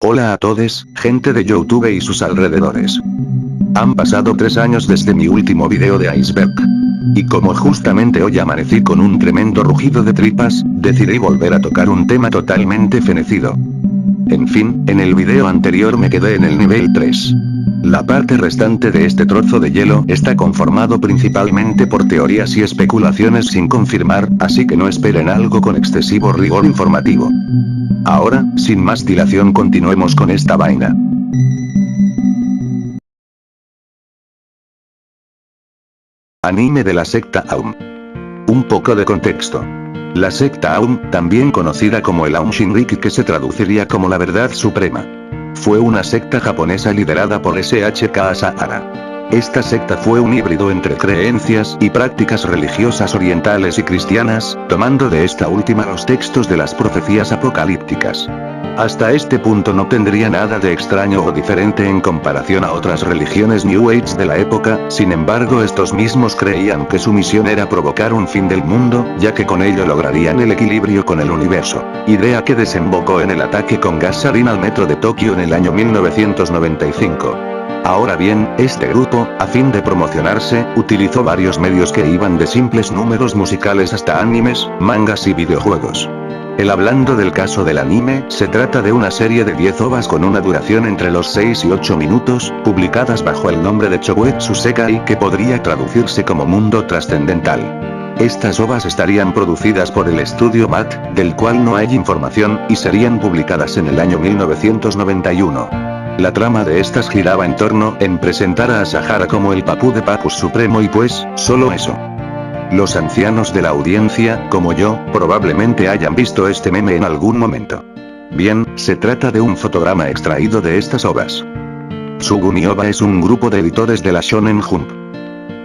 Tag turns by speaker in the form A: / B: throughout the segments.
A: Hola a todos, gente de YouTube y sus alrededores. Han pasado 3 años desde mi último video de Iceberg. Y como justamente hoy amanecí con un tremendo rugido de tripas, decidí volver a tocar un tema totalmente fenecido. En fin, en el video anterior me quedé en el nivel 3. La parte restante de este trozo de hielo está conformado principalmente por teorías y especulaciones sin confirmar, así que no esperen algo con excesivo rigor informativo. Ahora, sin más dilación, continuemos con esta vaina. Anime de la secta Aum. Un poco de contexto. La secta Aum, también conocida como el Aum Shinriki, que se traduciría como la verdad suprema, fue una secta japonesa liderada por SHK Asahara. Esta secta fue un híbrido entre creencias y prácticas religiosas orientales y cristianas, tomando de esta última los textos de las profecías apocalípticas. Hasta este punto no tendría nada de extraño o diferente en comparación a otras religiones New Age de la época, sin embargo estos mismos creían que su misión era provocar un fin del mundo, ya que con ello lograrían el equilibrio con el universo. Idea que desembocó en el ataque con gas sarin al metro de Tokio en el año 1995. Ahora bien, este grupo, a fin de promocionarse, utilizó varios medios que iban de simples números musicales hasta animes, mangas y videojuegos. Hablando del caso del anime, se trata de una serie de 10 ovas con una duración entre los 6 y 8 minutos, publicadas bajo el nombre de Chouetsu Sekai, que podría traducirse como mundo trascendental. Estas ovas estarían producidas por el estudio MAT, del cual no hay información, y serían publicadas en el año 1991. La trama de estas giraba en torno en presentar a Asahara como el papú de Papus Supremo y pues, solo eso. Los ancianos de la audiencia, como yo, probablemente hayan visto este meme en algún momento. Bien, se trata de un fotograma extraído de estas ovas. Sugumi Ova es un grupo de editores de la Shonen Jump.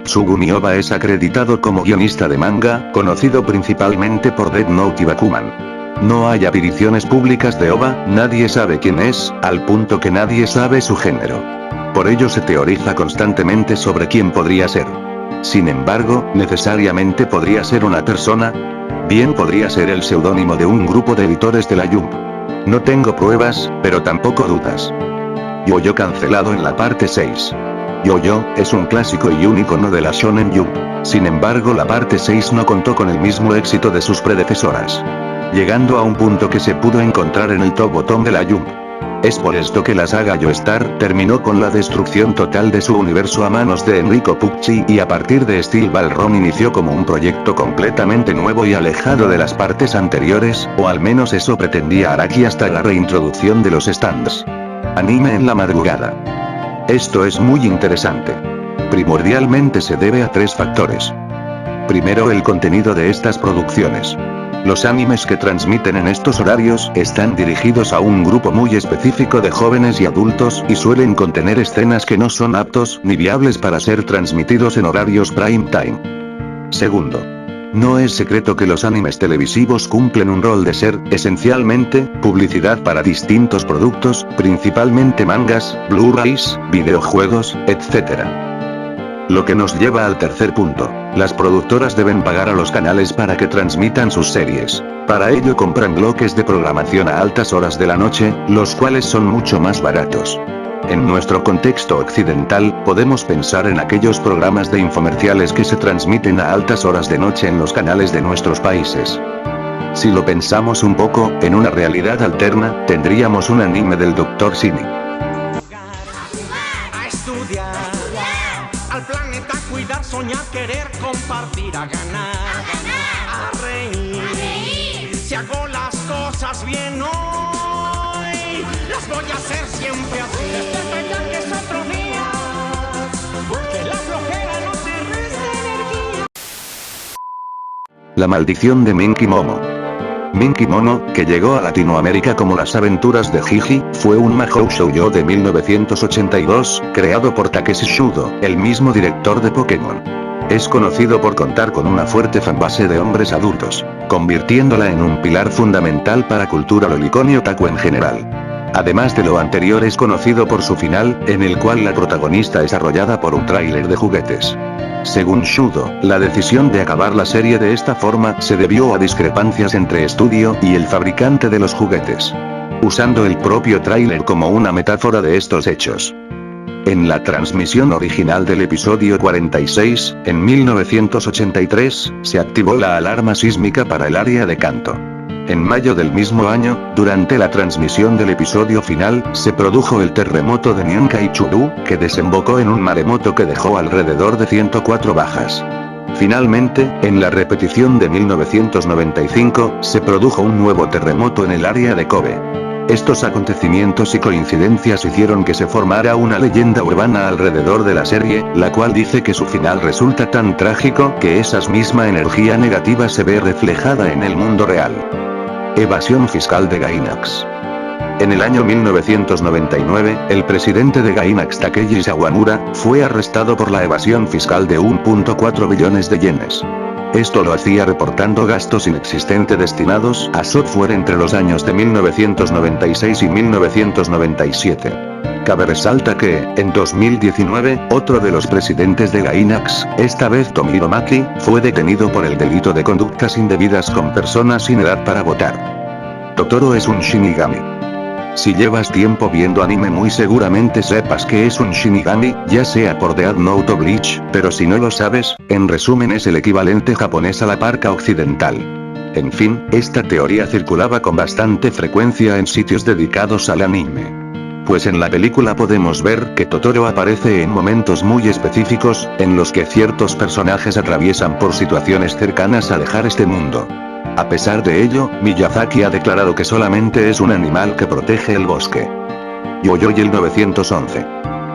A: Sugumi Ova es acreditado como guionista de manga, conocido principalmente por Death Note y Bakuman. No hay apariciones públicas de Ova, nadie sabe quién es, al punto que nadie sabe su género. Por ello se teoriza constantemente sobre quién podría ser. Sin embargo, ¿necesariamente podría ser una persona? Bien, podría ser el seudónimo de un grupo de editores de la Jump. No tengo pruebas, pero tampoco dudas. Yo-Yo cancelado en la parte 6. Yo-Yo es un clásico y un icono de la Shonen Jump. Sin embargo, la parte 6 no contó con el mismo éxito de sus predecesoras, llegando a un punto que se pudo encontrar en el top bottom de la Jump. Es por esto que la saga Joestar terminó con la destrucción total de su universo a manos de Enrico Pucci, y a partir de Steel Ball Run inició como un proyecto completamente nuevo y alejado de las partes anteriores, o al menos eso pretendía Araki hasta la reintroducción de los stands. Anime en la madrugada. Esto es muy interesante. Primordialmente se debe a 3 factores. Primero, el contenido de estas producciones. Los animes que transmiten en estos horarios están dirigidos a un grupo muy específico de jóvenes y adultos, y suelen contener escenas que no son aptos ni viables para ser transmitidos en horarios prime time. Segundo, no es secreto que los animes televisivos cumplen un rol de ser, esencialmente, publicidad para distintos productos, principalmente mangas, Blu-rays, videojuegos, etc. Lo que nos lleva al tercer punto. Las productoras deben pagar a los canales para que transmitan sus series. Para ello compran bloques de programación a altas horas de la noche, los cuales son mucho más baratos. En nuestro contexto occidental, podemos pensar en aquellos programas de infomerciales que se transmiten a altas horas de noche en los canales de nuestros países. Si lo pensamos un poco, en una realidad alterna, tendríamos un anime del Dr. Simi.
B: Al planeta cuidar, soñar, querer, compartir, a ganar, a reír. Si hago las cosas bien hoy, las voy a hacer siempre así. Despertar que es otro día, que la flojera no te reste energía.
A: La maldición de Minky Momo. Minky Momo, que llegó a Latinoamérica como Las aventuras de Gigi, fue un mahou shoujo de 1982, creado por Takeshi Shudo, el mismo director de Pokémon. Es conocido por contar con una fuerte fanbase de hombres adultos, convirtiéndola en un pilar fundamental para cultura lolicón y otaku en general. Además de lo anterior, es conocido por su final, en el cual la protagonista es arrollada por un tráiler de juguetes. Según Shudo, la decisión de acabar la serie de esta forma se debió a discrepancias entre estudio y el fabricante de los juguetes. usando el propio tráiler como una metáfora de estos hechos. En la transmisión original del episodio 46, en 1983, se activó la alarma sísmica para el área de Kanto. En mayo del mismo año, durante la transmisión del episodio final, se produjo el terremoto de Nyonkaichuru, que desembocó en un maremoto que dejó alrededor de 104 bajas. Finalmente, en la repetición de 1995, se produjo un nuevo terremoto en el área de Kobe. Estos acontecimientos y coincidencias hicieron que se formara una leyenda urbana alrededor de la serie, la cual dice que su final resulta tan trágico que esa misma energía negativa se ve reflejada en el mundo real. Evasión fiscal de Gainax. En el año 1999, el presidente de Gainax, Takeshi Sawamura, fue arrestado por la evasión fiscal de 1.4 billones de yenes. Esto lo hacía reportando gastos inexistentes destinados a software entre los años de 1996 y 1997. Cabe resaltar que, en 2019, otro de los presidentes de Gainax, esta vez Tomiro Maki, fue detenido por el delito de conductas indebidas con personas sin edad para votar. Totoro es un Shinigami. Si llevas tiempo viendo anime muy seguramente sepas que es un Shinigami, ya sea por Death Note o Bleach, pero si no lo sabes, en resumen es el equivalente japonés a la parca occidental. En fin, esta teoría circulaba con bastante frecuencia en sitios dedicados al anime. Pues en la película podemos ver que Totoro aparece en momentos muy específicos, en los que ciertos personajes atraviesan por situaciones cercanas a dejar este mundo. A pesar de ello, Miyazaki ha declarado que solamente es un animal que protege el bosque. Yo-Yo y el 911.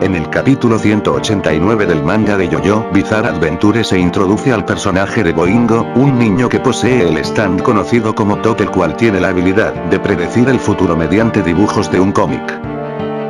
A: En el capítulo 189 del manga de Yo-Yo Bizarre Adventure se introduce al personaje de Boingo, un niño que posee el stand conocido como Tot, el cual tiene la habilidad de predecir el futuro mediante dibujos de un cómic.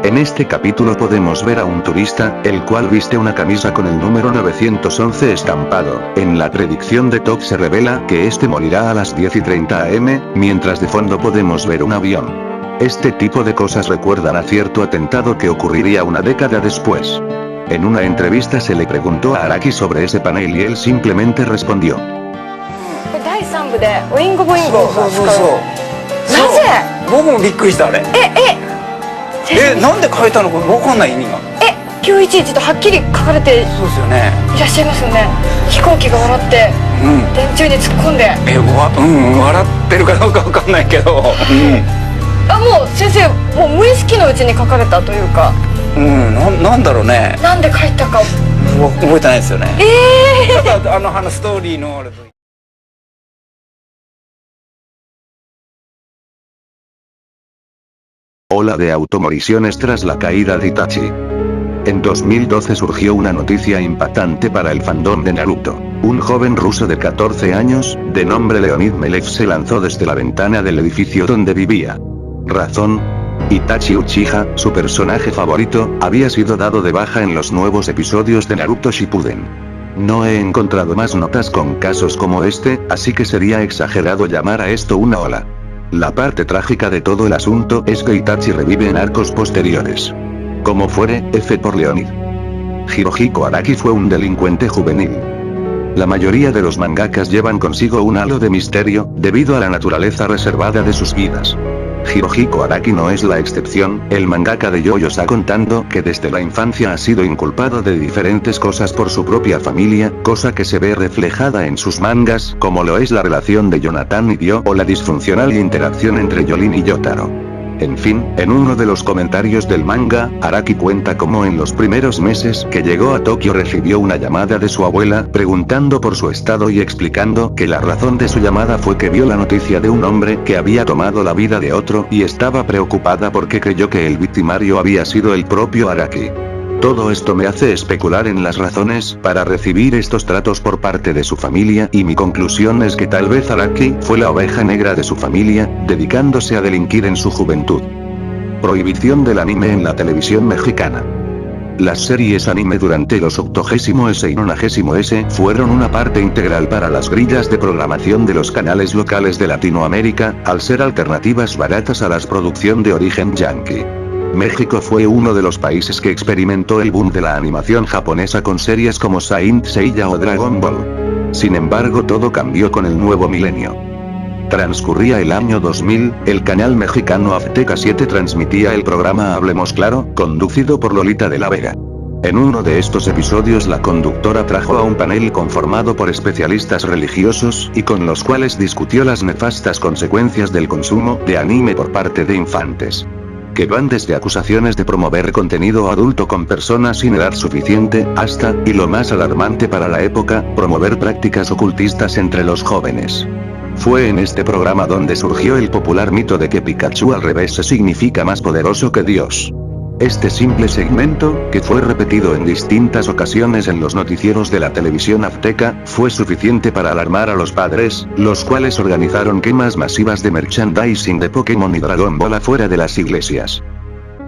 A: En este capítulo podemos ver a un turista, el cual viste una camisa con el número 911 estampado. En la predicción de Tot se revela que este morirá a las 10:30 am, mientras de fondo podemos ver un avión. Este tipo de cosas recuerdan a cierto atentado que ocurriría una década después. En una entrevista se le preguntó a Araki sobre ese panel y él simplemente respondió. Ola de automorisiones tras la caída de Itachi. En 2012 surgió una noticia impactante para el fandom de Naruto. Un joven ruso de 14 años, de nombre Leonid Melev, se lanzó desde la ventana del edificio donde vivía. Razón: Itachi Uchiha, su personaje favorito, había sido dado de baja en los nuevos episodios de Naruto Shippuden. No he encontrado más notas con casos como este, así que sería exagerado llamar a esto una ola. La parte trágica de todo el asunto es que Itachi revive en arcos posteriores. Como fuere, F por Leonid. Hirohiko Araki fue un delincuente juvenil. La mayoría de los mangakas llevan consigo un halo de misterio, debido a la naturaleza reservada de sus vidas. Hirohiko Araki no es la excepción. El mangaka de JoJo está contando que desde la infancia ha sido inculpado de diferentes cosas por su propia familia, cosa que se ve reflejada en sus mangas, como lo es la relación de Jonathan y Dio o la disfuncional interacción entre Yolin y Yotaro. En fin, en uno de los comentarios del manga, Araki cuenta cómo en los primeros meses que llegó a Tokio recibió una llamada de su abuela, preguntando por su estado y explicando que la razón de su llamada fue que vio la noticia de un hombre que había tomado la vida de otro y estaba preocupada porque creyó que el victimario había sido el propio Araki. Todo esto me hace especular en las razones para recibir estos tratos por parte de su familia, y mi conclusión es que tal vez Araki fue la oveja negra de su familia, dedicándose a delinquir en su juventud. Prohibición del anime en la televisión mexicana. Las series anime durante los 80s y 90s fueron una parte integral para las grillas de programación de los canales locales de Latinoamérica, al ser alternativas baratas a las producciones de origen yankee. México fue uno de los países que experimentó el boom de la animación japonesa con series como Saint Seiya o Dragon Ball. Sin embargo, todo cambió con el nuevo milenio. Transcurría el año 2000, el canal mexicano Azteca 7 transmitía el programa Hablemos Claro, conducido por Lolita de la Vega. En uno de estos episodios la conductora trajo a un panel conformado por especialistas religiosos, y con los cuales discutió las nefastas consecuencias del consumo de anime por parte de infantes. Que van desde acusaciones de promover contenido adulto con personas sin edad suficiente, hasta, y lo más alarmante para la época, promover prácticas ocultistas entre los jóvenes. Fue en este programa donde surgió el popular mito de que Pikachu al revés se significa más poderoso que Dios. Este simple segmento, que fue repetido en distintas ocasiones en los noticieros de la televisión azteca, fue suficiente para alarmar a los padres, los cuales organizaron quemas masivas de merchandising de Pokémon y Dragon Ball afuera de las iglesias.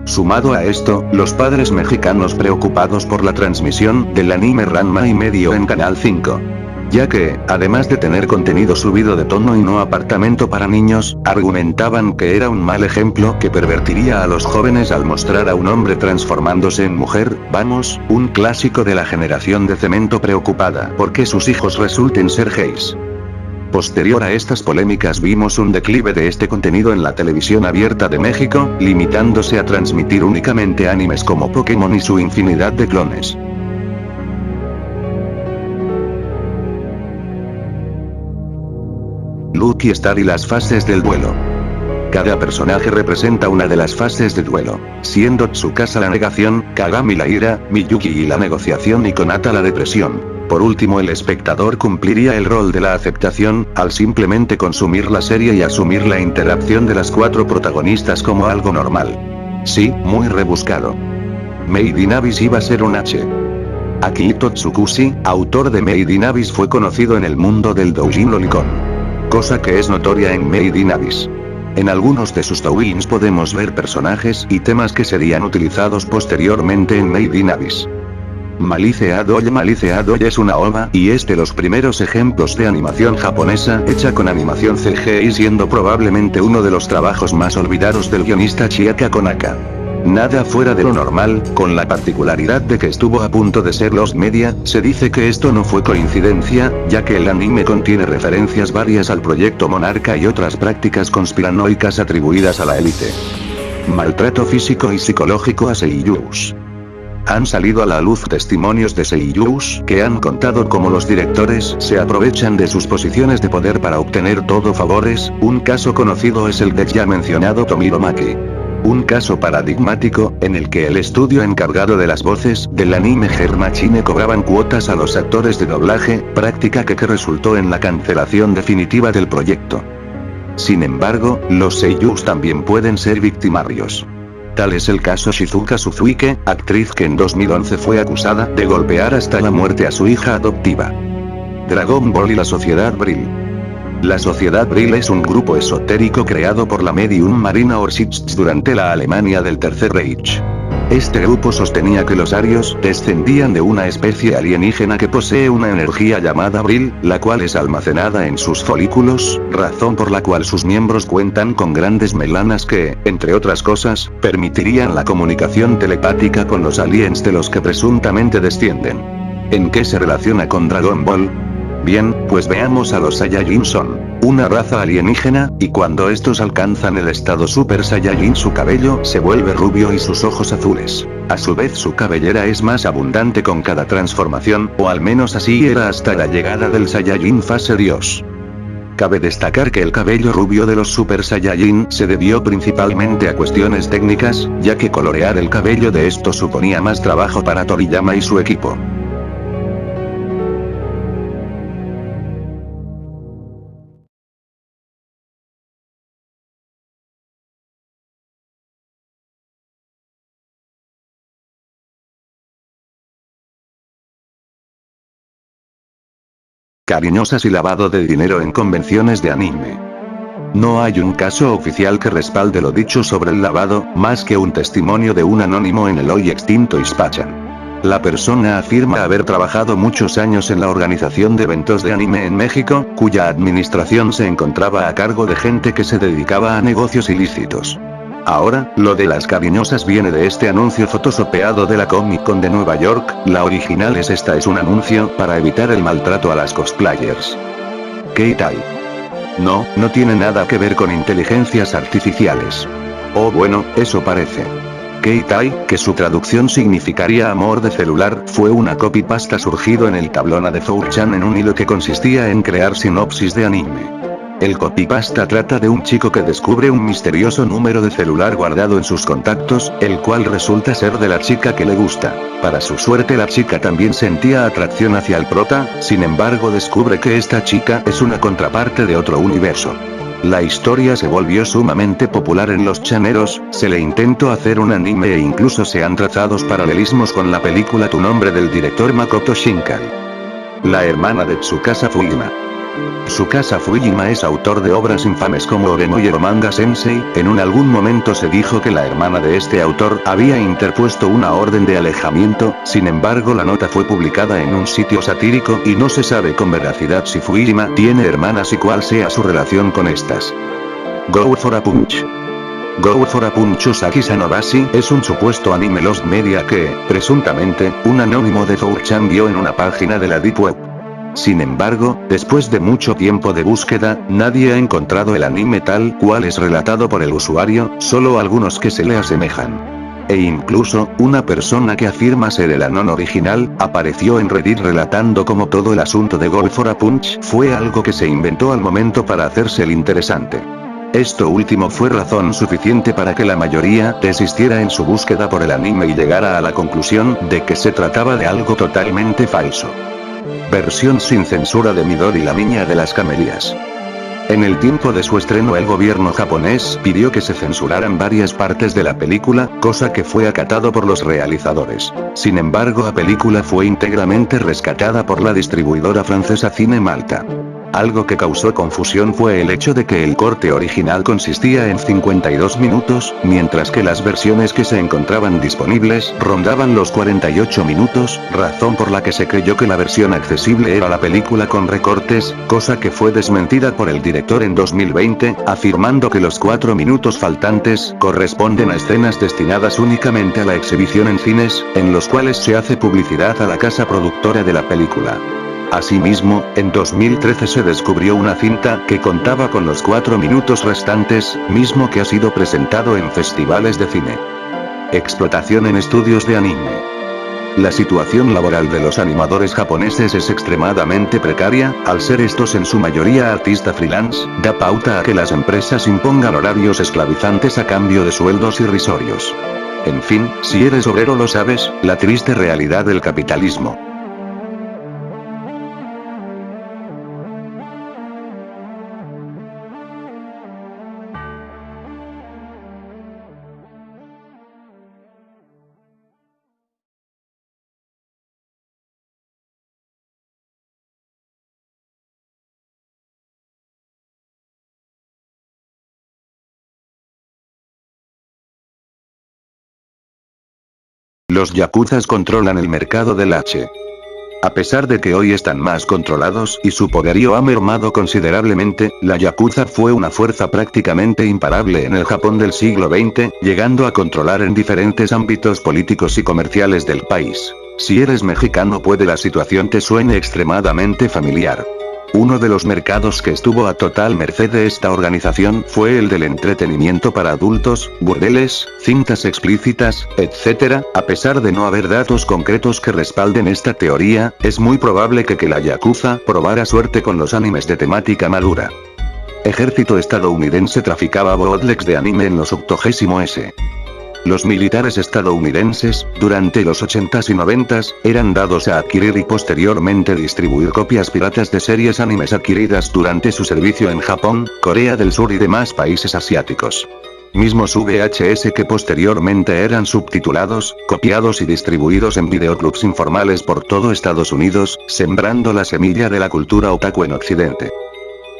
A: Sumado a esto, los padres mexicanos preocupados por la transmisión del anime Ranma y medio en Canal 5. Ya que, además de tener contenido subido de tono y no apartamento para niños, argumentaban que era un mal ejemplo que pervertiría a los jóvenes al mostrar a un hombre transformándose en mujer, vamos, un clásico de la generación de cemento preocupada porque sus hijos resulten ser gays. Posterior a estas polémicas vimos un declive de este contenido en la televisión abierta de México, limitándose a transmitir únicamente animes como Pokémon y su infinidad de clones. Lucky Star y las fases del duelo. Cada personaje representa una de las fases de duelo, siendo Tsukasa la negación, Kagami la ira, Miyuki la negociación y Konata la depresión. Por último, el espectador cumpliría el rol de la aceptación, al simplemente consumir la serie y asumir la interacción de las cuatro protagonistas como algo normal. Sí, muy rebuscado. Made in Abyss iba a ser un H. Akihito Tsukushi, autor de Made in Abyss, fue conocido en el mundo del doujin lolicon. Cosa que es notoria en Made in Abyss. En algunos de sus doujins podemos ver personajes y temas que serían utilizados posteriormente en Made in Abyss. Malice a Doll es una OVA, y es de los primeros ejemplos de animación japonesa hecha con animación CGI, siendo probablemente uno de los trabajos más olvidados del guionista Chiaka Konaka. Nada fuera de lo normal, con la particularidad de que estuvo a punto de ser Lost Media. Se dice que esto no fue coincidencia, ya que el anime contiene referencias varias al proyecto Monarca y otras prácticas conspiranoicas atribuidas a la élite. Maltrato físico y psicológico a seiyūs. Han salido a la luz testimonios de seiyūs que han contado cómo los directores se aprovechan de sus posiciones de poder para obtener todo favores. Un caso conocido es el del ya mencionado Tomiro Maki. Un caso paradigmático, en el que el estudio encargado de las voces del anime Her Machine cobraban cuotas a los actores de doblaje, práctica que resultó en la cancelación definitiva del proyecto. Sin embargo, los seiyūs también pueden ser victimarios. Tal es el caso Shizuka Suzuki, actriz que en 2011 fue acusada de golpear hasta la muerte a su hija adoptiva. Dragon Ball y la Sociedad Brill. La Sociedad Brill es un grupo esotérico creado por la medium Marina Orsic durante la Alemania del Tercer Reich. Este grupo sostenía que los arios descendían de una especie alienígena que posee una energía llamada Brill, la cual es almacenada en sus folículos, razón por la cual sus miembros cuentan con grandes melanas que, entre otras cosas, permitirían la comunicación telepática con los aliens de los que presuntamente descienden. ¿En qué se relaciona con Dragon Ball? Bien, pues veamos a los Saiyajin. Son una raza alienígena, y cuando estos alcanzan el estado Super Saiyajin su cabello se vuelve rubio y sus ojos azules. A su vez su cabellera es más abundante con cada transformación, o al menos así era hasta la llegada del Saiyajin fase Dios. Cabe destacar que el cabello rubio de los Super Saiyajin se debió principalmente a cuestiones técnicas, ya que colorear el cabello de estos suponía más trabajo para Toriyama y su equipo. Cariñosas y lavado de dinero en convenciones de anime. No hay un caso oficial que respalde lo dicho sobre el lavado, más que un testimonio de un anónimo en el hoy extinto Hispachan. La persona afirma haber trabajado muchos años en la organización de eventos de anime en México, cuya administración se encontraba a cargo de gente que se dedicaba a negocios ilícitos. Ahora, lo de las cariñosas viene de este anuncio photoshopeado de la Comic Con de Nueva York. La original es un anuncio para evitar el maltrato a las cosplayers. ¿Qué tal? No, no tiene nada que ver con inteligencias artificiales. Oh bueno, eso parece. Keitai, que su traducción significaría amor de celular, fue una copypasta surgido en el tablón de 4chan en un hilo que consistía en crear sinopsis de anime. El copypasta trata de un chico que descubre un misterioso número de celular guardado en sus contactos, el cual resulta ser de la chica que le gusta. Para su suerte la chica también sentía atracción hacia el prota, sin embargo descubre que esta chica es una contraparte de otro universo. La historia se volvió sumamente popular en los chaneros, se le intentó hacer un anime e incluso se han trazado paralelismos con la película Tu nombre del director Makoto Shinkai. La hermana de Tsukasa Fujima. Tsukasa Fujima es autor de obras infames como Oremoyero Manga Sensei. En algún momento se dijo que la hermana de este autor había interpuesto una orden de alejamiento, sin embargo la nota fue publicada en un sitio satírico y no se sabe con veracidad si Fujima tiene hermanas y cuál sea su relación con estas. Go for a Punch. Go for a Punch Usagi Sanobashi es un supuesto anime Lost Media que, presuntamente, un anónimo de 4chan vio en una página de la Deep Web. Sin embargo, después de mucho tiempo de búsqueda, nadie ha encontrado el anime tal cual es relatado por el usuario, solo algunos que se le asemejan. E incluso, una persona que afirma ser el anon original, apareció en Reddit relatando cómo todo el asunto de Go for a Punch fue algo que se inventó al momento para hacerse el interesante. Esto último fue razón suficiente para que la mayoría desistiera en su búsqueda por el anime y llegara a la conclusión de que se trataba de algo totalmente falso. Versión sin censura de Midori la niña de las camelías. En el tiempo de su estreno el gobierno japonés pidió que se censuraran varias partes de la película, cosa que fue acatado por los realizadores. Sin embargo la película fue íntegramente rescatada por la distribuidora francesa Cine Malta. Algo que causó confusión fue el hecho de que el corte original consistía en 52 minutos, mientras que las versiones que se encontraban disponibles rondaban los 48 minutos, razón por la que se creyó que la versión accesible era la película con recortes, cosa que fue desmentida por el director en 2020, afirmando que los 4 minutos faltantes corresponden a escenas destinadas únicamente a la exhibición en cines, en los cuales se hace publicidad a la casa productora de la película. Asimismo, en 2013 se descubrió una cinta que contaba con los 4 minutos restantes, mismo que ha sido presentado en festivales de cine. Explotación en estudios de anime. La situación laboral de los animadores japoneses es extremadamente precaria, al ser estos en su mayoría artista freelance, da pauta a que las empresas impongan horarios esclavizantes a cambio de sueldos irrisorios. En fin, si eres obrero lo sabes, la triste realidad del capitalismo. Los yakuzas controlan el mercado del H. A pesar de que hoy están más controlados y su poderío ha mermado considerablemente, la yakuza fue una fuerza prácticamente imparable en el Japón del siglo XX, llegando a controlar en diferentes ámbitos políticos y comerciales del país. Si eres mexicano puede la situación te suene extremadamente familiar. Uno de los mercados que estuvo a total merced de esta organización fue el del entretenimiento para adultos, burdeles, cintas explícitas, etc. A pesar de no haber datos concretos que respalden esta teoría, es muy probable que la yakuza probara suerte con los animes de temática madura. Ejército estadounidense traficaba bootlegs de anime en los 80s. Los militares estadounidenses, durante los 80s y 90s, eran dados a adquirir y posteriormente distribuir copias piratas de series animes adquiridas durante su servicio en Japón, Corea del Sur y demás países asiáticos. Mismos VHS que posteriormente eran subtitulados, copiados y distribuidos en videoclubs informales por todo Estados Unidos, sembrando la semilla de la cultura otaku en Occidente.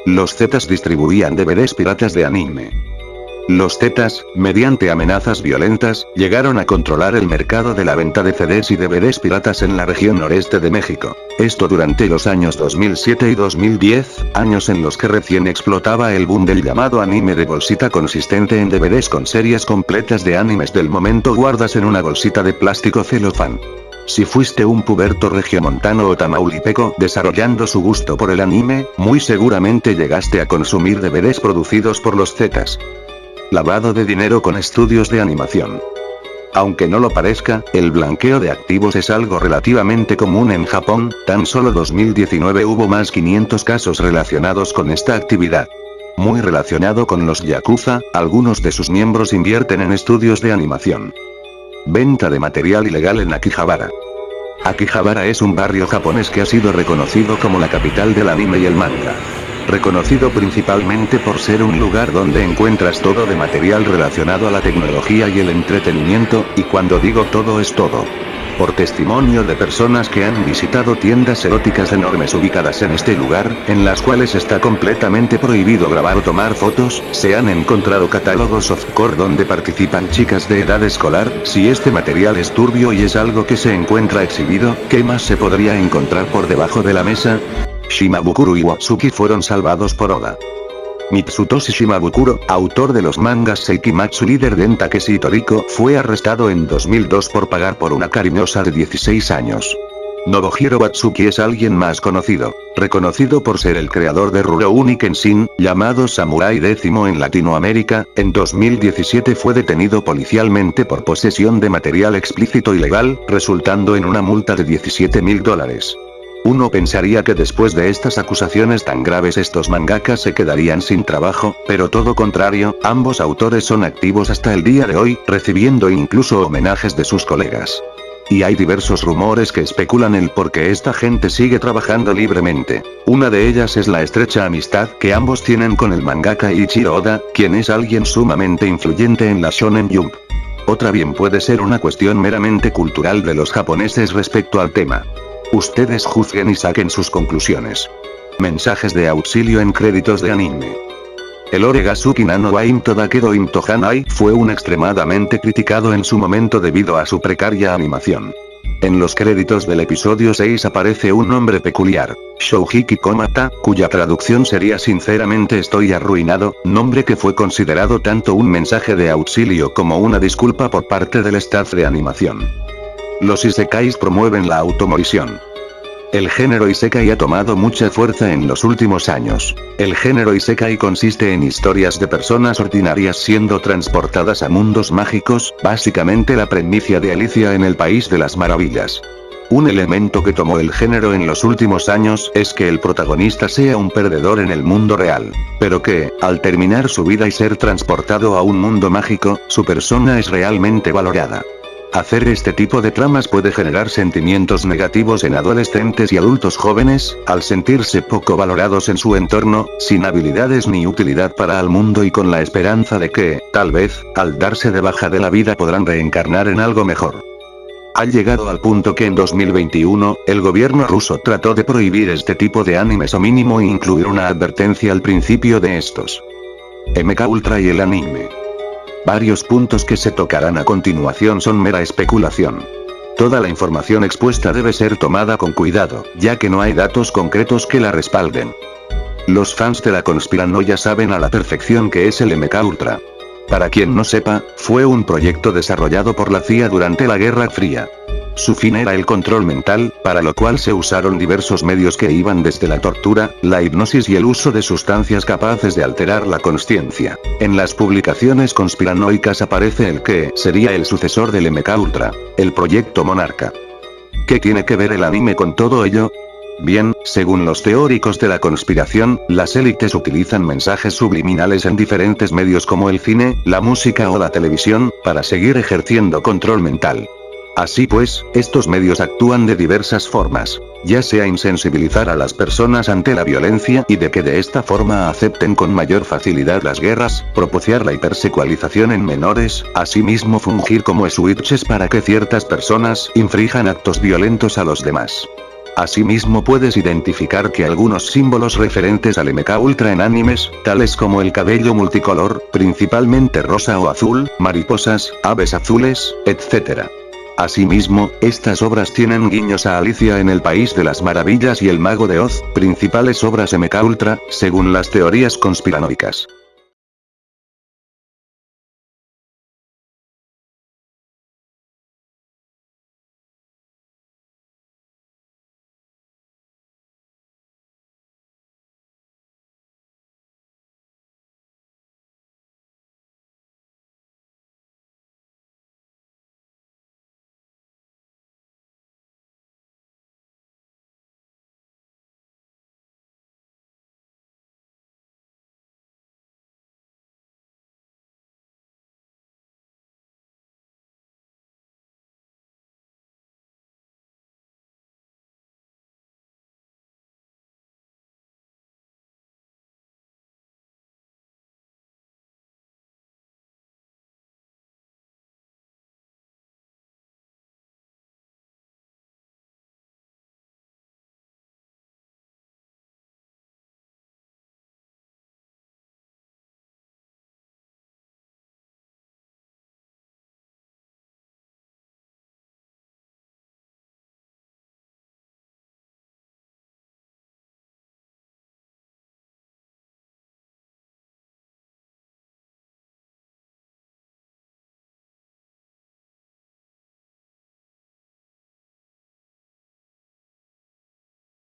A: Los Zetas distribuían DVDs piratas de anime. Los Zetas, mediante amenazas violentas, llegaron a controlar el mercado de la venta de CDs y DVDs piratas en la región noreste de México. Esto durante los años 2007 y 2010, años en los que recién explotaba el boom del llamado anime de bolsita consistente en DVDs con series completas de animes del momento guardas en una bolsita de plástico celofán. Si fuiste un puberto regiomontano o tamaulipeco desarrollando su gusto por el anime, muy seguramente llegaste a consumir DVDs producidos por los Zetas. Lavado de dinero con estudios de animación. Aunque no lo parezca, el blanqueo de activos es algo relativamente común en Japón, tan solo 2019 hubo más 500 casos relacionados con esta actividad. Muy relacionado con los yakuza, algunos de sus miembros invierten en estudios de animación. Venta de material ilegal en Akihabara. Akihabara es un barrio japonés que ha sido reconocido como la capital del anime y el manga. Reconocido principalmente por ser un lugar donde encuentras todo de material relacionado a la tecnología y el entretenimiento, y cuando digo todo es todo. Por testimonio de personas que han visitado tiendas eróticas enormes ubicadas en este lugar, en las cuales está completamente prohibido grabar o tomar fotos, se han encontrado catálogos softcore donde participan chicas de edad escolar. Si este material es turbio y es algo que se encuentra exhibido, ¿qué más se podría encontrar por debajo de la mesa? Shimabukuro y Watsuki fueron salvados por Oda. Mitsutoshi Shimabukuro, autor de los mangas Seikimatsu líder de Takeshi Toriko, fue arrestado en 2002 por pagar por una cariñosa de 16 años. Nobuhiro Watsuki es alguien más conocido, reconocido por ser el creador de Rurouni Kenshin, llamado Samurai X en Latinoamérica. En 2017 fue detenido policialmente por posesión de material explícito ilegal, resultando en una multa de $17.000. Uno pensaría que después de estas acusaciones tan graves estos mangakas se quedarían sin trabajo, pero todo contrario, ambos autores son activos hasta el día de hoy, recibiendo incluso homenajes de sus colegas. Y hay diversos rumores que especulan el por qué esta gente sigue trabajando libremente. Una de ellas es la estrecha amistad que ambos tienen con el mangaka Ichiro Oda, quien es alguien sumamente influyente en la Shonen Jump. Otra bien puede ser una cuestión meramente cultural de los japoneses respecto al tema. Ustedes juzguen y saquen sus conclusiones. Mensajes de auxilio en créditos de anime. El Oregasuki Nano wa Imto Dakedo Imto Hanai fue un extremadamente criticado en su momento debido a su precaria animación. En los créditos del episodio 6 aparece un nombre peculiar, Shouhiki Komata, cuya traducción sería sinceramente estoy arruinado, nombre que fue considerado tanto un mensaje de auxilio como una disculpa por parte del staff de animación. Los isekais promueven la automorición. El género isekai ha tomado mucha fuerza en los últimos años. El género isekai consiste en historias de personas ordinarias siendo transportadas a mundos mágicos, básicamente la premisa de Alicia en el País de las Maravillas. Un elemento que tomó el género en los últimos años es que el protagonista sea un perdedor en el mundo real, pero que, al terminar su vida y ser transportado a un mundo mágico, su persona es realmente valorada. Hacer este tipo de tramas puede generar sentimientos negativos en adolescentes y adultos jóvenes, al sentirse poco valorados en su entorno, sin habilidades ni utilidad para el mundo y con la esperanza de que, tal vez, al darse de baja de la vida podrán reencarnar en algo mejor. Ha llegado al punto que en 2021, el gobierno ruso trató de prohibir este tipo de animes o mínimo incluir una advertencia al principio de estos. MK Ultra y el anime. Varios puntos que se tocarán a continuación son mera especulación. Toda la información expuesta debe ser tomada con cuidado, ya que no hay datos concretos que la respalden. Los fans de la conspiranoia saben a la perfección qué es el MK Ultra. Para quien no sepa, fue un proyecto desarrollado por la CIA durante la Guerra Fría. Su fin era el control mental, para lo cual se usaron diversos medios que iban desde la tortura, la hipnosis y el uso de sustancias capaces de alterar la consciencia. En las publicaciones conspiranoicas aparece el que sería el sucesor del MK Ultra, el proyecto Monarca. ¿Qué tiene que ver el anime con todo ello? Bien, según los teóricos de la conspiración, las élites utilizan mensajes subliminales en diferentes medios como el cine, la música o la televisión, para seguir ejerciendo control mental. Así pues, estos medios actúan de diversas formas, ya sea insensibilizar a las personas ante la violencia y de que de esta forma acepten con mayor facilidad las guerras, propiciar la hipersexualización en menores, asimismo fungir como switches para que ciertas personas inflijan actos violentos a los demás. Asimismo puedes identificar que algunos símbolos referentes al MK Ultra en animes, tales como el cabello multicolor, principalmente rosa o azul, mariposas, aves azules, etc. Asimismo, estas obras tienen guiños a Alicia en el País de las Maravillas y el Mago de Oz, principales obras MK Ultra, según las teorías conspiranoicas.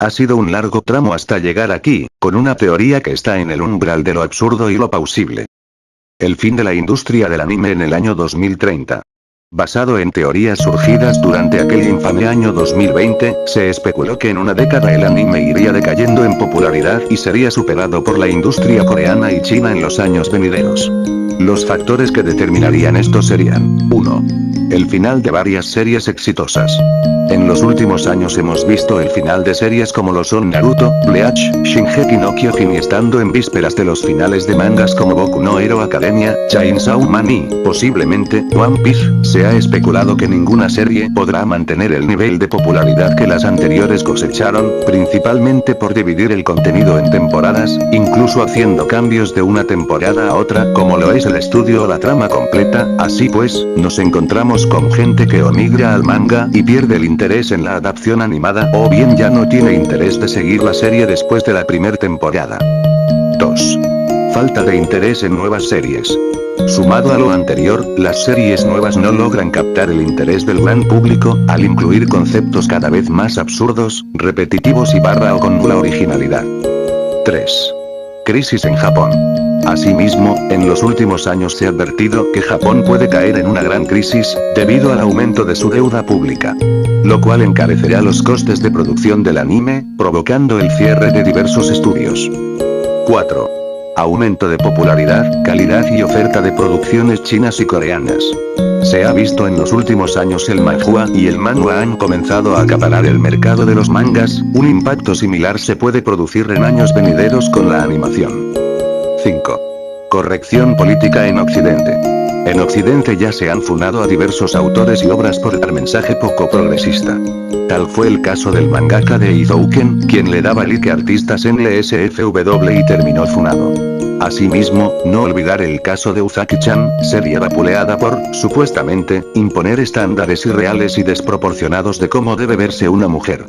A: Ha sido un largo tramo hasta llegar aquí, con una teoría que está en el umbral de lo absurdo y lo plausible. El fin de la industria del anime en el año 2030. Basado en teorías surgidas durante aquel infame año 2020, se especuló que en una década el anime iría decayendo en popularidad y sería superado por la industria coreana y china en los años venideros. Los factores que determinarían esto serían: 1. El final de varias series exitosas. En los últimos años hemos visto el final de series como lo son Naruto, Bleach, Shingeki no Kyojin y estando en vísperas de los finales de mangas como Boku no Hero Academia, Chainsaw Man y, posiblemente, One Piece, se ha especulado que ninguna serie podrá mantener el nivel de popularidad que las anteriores cosecharon, principalmente por dividir el contenido en temporadas, incluso haciendo cambios de una temporada a otra como lo es el estudio o la trama completa. Así pues, nos encontramos con gente que o migra al manga y pierde el interés en la adaptación animada, o bien ya no tiene interés de seguir la serie después de la primera temporada. 2. Falta de interés en nuevas series. Sumado a lo anterior, las series nuevas no logran captar el interés del gran público, al incluir conceptos cada vez más absurdos, repetitivos y o con nula originalidad. 3. Crisis en Japón. Asimismo, en los últimos años se ha advertido que Japón puede caer en una gran crisis, debido al aumento de su deuda pública. Lo cual encarecerá los costes de producción del anime, provocando el cierre de diversos estudios. 4. Aumento de popularidad, calidad y oferta de producciones chinas y coreanas. Se ha visto en los últimos años el manhua y el manhwa han comenzado a acaparar el mercado de los mangas, un impacto similar se puede producir en años venideros con la animación. 5. Corrección política en Occidente. En Occidente ya se han funado a diversos autores y obras por dar mensaje poco progresista. Tal fue el caso del mangaka de Eizouken, quien le daba like a artistas en LSFW y terminó funado. Asimismo, no olvidar el caso de Uzaki-chan, serie vapuleada por, supuestamente, imponer estándares irreales y desproporcionados de cómo debe verse una mujer.